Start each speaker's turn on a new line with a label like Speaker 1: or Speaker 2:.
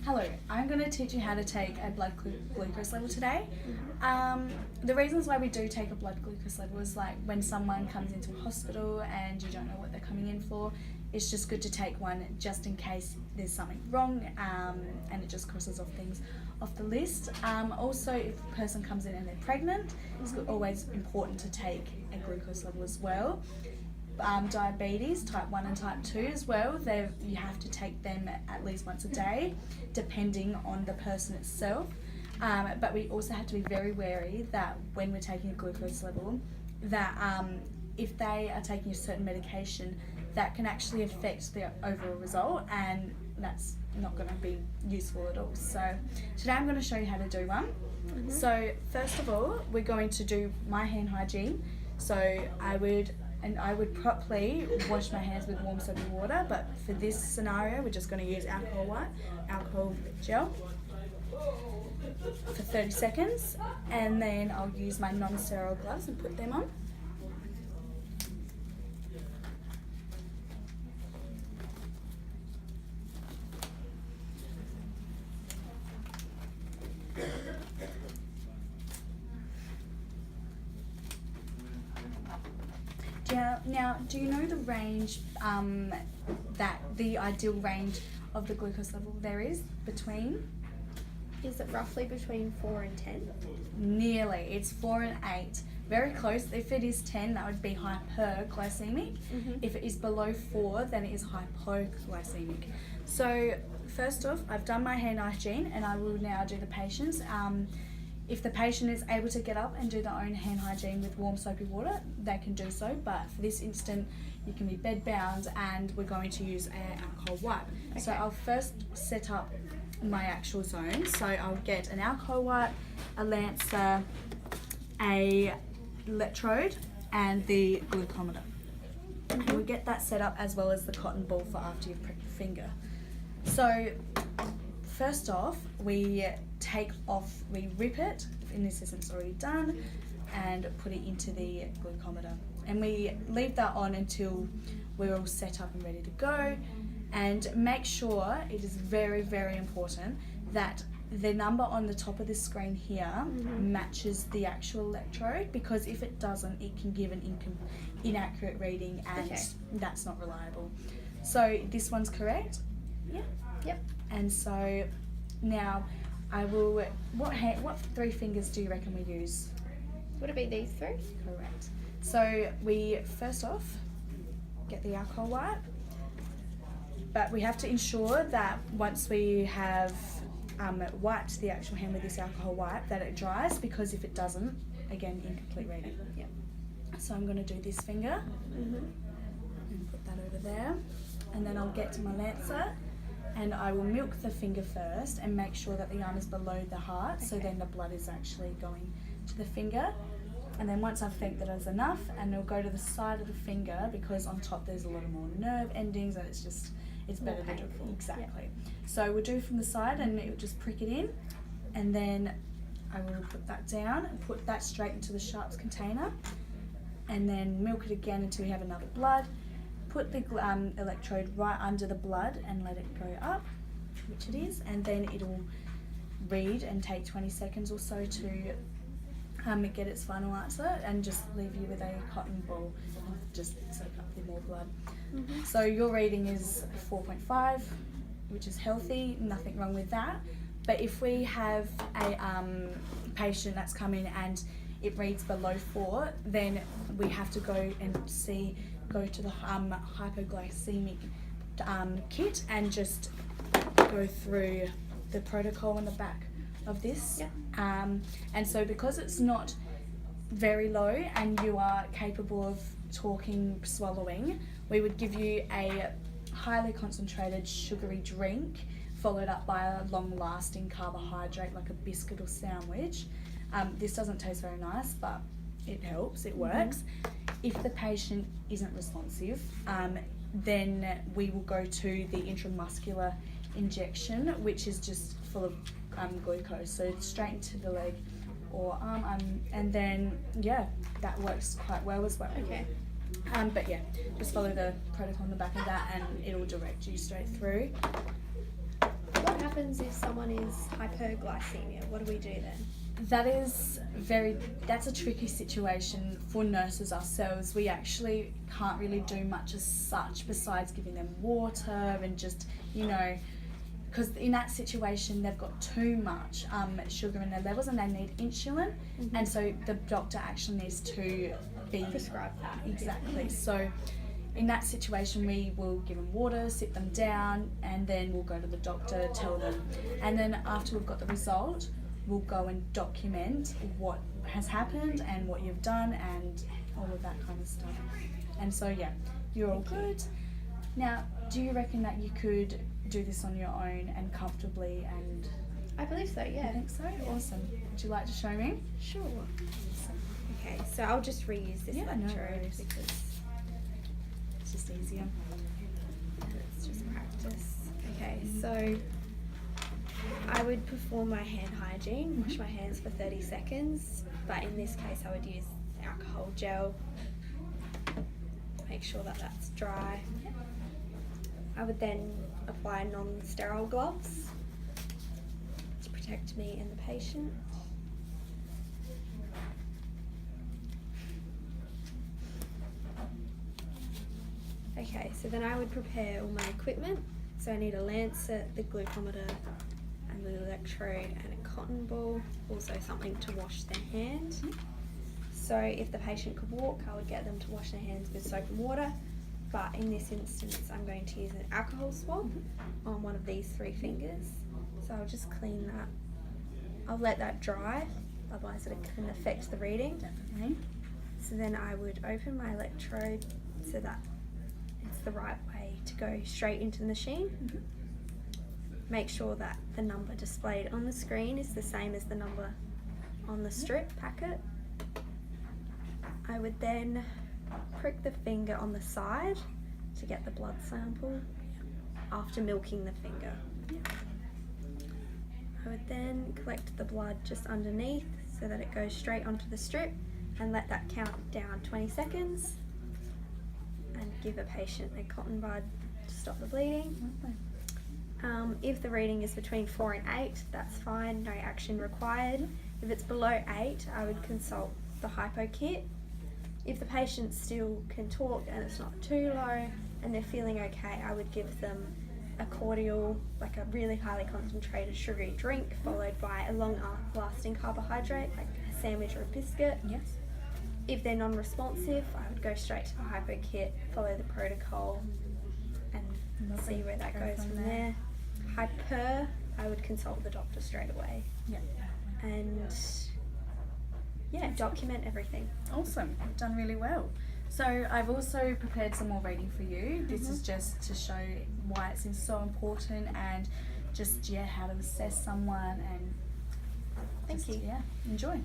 Speaker 1: Hello, I'm going to teach you how to take a blood glucose level today. The reasons why we do take a blood glucose level is like when someone comes into a hospital and you don't know what they're coming in for, it's just good to take one just in case there's something wrong and it just crosses off things off the list. Also, if a person comes in and they're pregnant, it's always important to take a glucose level as well. Diabetes, type 1 and type 2 as well, you have to take them at least once a day, depending on the person itself. But we also have to be very wary that when we're taking a glucose level, that if they are taking a certain medication, that can actually affect the overall result, and that's not going to be useful at all. So today I'm going to show you how to do one. So first of all, we're going to do my hand hygiene. So I would properly wash my hands with warm soapy water, but for this scenario we're just going to use alcohol gel for 30 seconds, and then I'll use my non-sterile gloves and put them on. Now, do you know the range, that the ideal range of the glucose level there is between?
Speaker 2: Is it roughly between 4 and 10?
Speaker 1: Nearly. It's 4 and 8. Very close. If it is 10, that would be hyperglycemic. If it is below 4, then it is hypoglycemic. So first off, I've done my hand hygiene and I will now do the patient's. If the patient is able to get up and do their own hand hygiene with warm soapy water, they can do so, but for this instant you can be bed bound and we're going to use an alcohol wipe. Okay. So I'll first set up my actual zone. So I'll get an alcohol wipe, a lancer, a electrode and the glucometer. And we'll get that set up as well as the cotton ball for after you've pricked your finger. So first off, we rip it, in this instance it's already done, and put it into the glucometer. And we leave that on until we're all set up and ready to go. And make sure, it is very, very important, that the number on the top of the screen here matches the actual electrode, because if it doesn't, it can give an inaccurate reading and that's not reliable. So this one's correct? Yeah.
Speaker 2: Yep.
Speaker 1: And so now I will, what 3 fingers do you reckon we use?
Speaker 2: Would it be these 3?
Speaker 1: Correct. So we first off get the alcohol wipe, but we have to ensure that once we have wiped the actual hand with this alcohol wipe that it dries, because if it doesn't, again, incomplete reading. Yep. So I'm going to do this finger and put that over there, and then I'll get to my lancer and I will milk the finger first and make sure that the arm is below the heart, so then the blood is actually going to the finger. And then once I think that is enough, and it'll go to the side of the finger, because on top there's a lot of more nerve endings and it's better to do it. Exactly. Yep. So we'll do from the side and it will just prick it in, and then I will put that down and put that straight into the sharps container, and then milk it again until we have another blood. Put the electrode right under the blood and let it go up, which it is, and then it'll read and take 20 seconds or so to get its final answer, and just leave you with a cotton ball and just soak up the more blood. So your reading is 4.5, which is healthy, nothing wrong with that. But if we have a patient that's come in and it reads below 4, then we have to go to the hypoglycemic kit and just go through the protocol in the back of this. And so because it's not very low and you are capable of talking, swallowing, we would give you a highly concentrated sugary drink followed up by a long-lasting carbohydrate like a biscuit or sandwich. This doesn't taste very nice, but it helps, it works. If the patient isn't responsive, then we will go to the intramuscular injection, which is just full of glucose, so straight into the leg or arm, and then that works quite well as well. But yeah, just follow the protocol on the back of that and it will direct you straight through.
Speaker 2: What happens happens if someone is hyperglycemia? What do we do then?
Speaker 1: That's a tricky situation for nurses ourselves. We actually can't really do much as such besides giving them water and just, because in that situation they've got too much sugar in their levels and they need insulin, and so the doctor actually needs to be
Speaker 2: Prescribe that.
Speaker 1: Exactly. So in that situation we will give them water, sit them down, and then we'll go to the doctor, tell them, and then after we've got the result we'll go and document what has happened and what you've done and all of that kind of stuff. And so you're all good. Now, do you reckon that you could do this on your own and comfortably? And
Speaker 2: I believe so, yeah.
Speaker 1: I think so. Awesome. Would you like to show me?
Speaker 2: Sure. Okay, so I'll just reuse this electrode because
Speaker 1: it's just easier.
Speaker 2: Let's just practice. Okay, so I would perform my hand hygiene, wash my hands for 30 seconds, but in this case I would use alcohol gel. Make sure that that's dry. I would then apply non-sterile gloves to protect me and the patient. Okay, so then I would prepare all my equipment. So I need a lancet, the glucometer, and the electrode, and a cotton ball, also something to wash their hand. So if the patient could walk, I would get them to wash their hands with soap and water. But in this instance, I'm going to use an alcohol swab on one of these 3 fingers. So I'll just clean that. I'll let that dry, otherwise it can affect the reading.
Speaker 1: Definitely.
Speaker 2: So then I would open my electrode so that it's the right way to go straight into the machine. Make sure that the number displayed on the screen is the same as the number on the strip packet. I would then prick the finger on the side to get the blood sample after milking the finger. I would then collect the blood just underneath so that it goes straight onto the strip and let that count down 20 seconds and give a patient a cotton bud to stop the bleeding. If the reading is between 4 and 8, that's fine, no action required. If it's below 8, I would consult the hypo kit. If the patient still can talk and it's not too low and they're feeling okay, I would give them a cordial, like a really highly concentrated sugary drink, followed by a long-lasting carbohydrate, like a sandwich or a biscuit.
Speaker 1: Yes.
Speaker 2: If they're non-responsive, I would go straight to the hypo kit, follow the protocol, and see where that goes from there. Hyper, I would consult the doctor straight away.
Speaker 1: Yeah.
Speaker 2: And document everything.
Speaker 1: Awesome. You've done really well. So I've also prepared some more reading for you. This is just to show why it's so important and just how to assess someone and
Speaker 2: Thank you.
Speaker 1: Enjoy.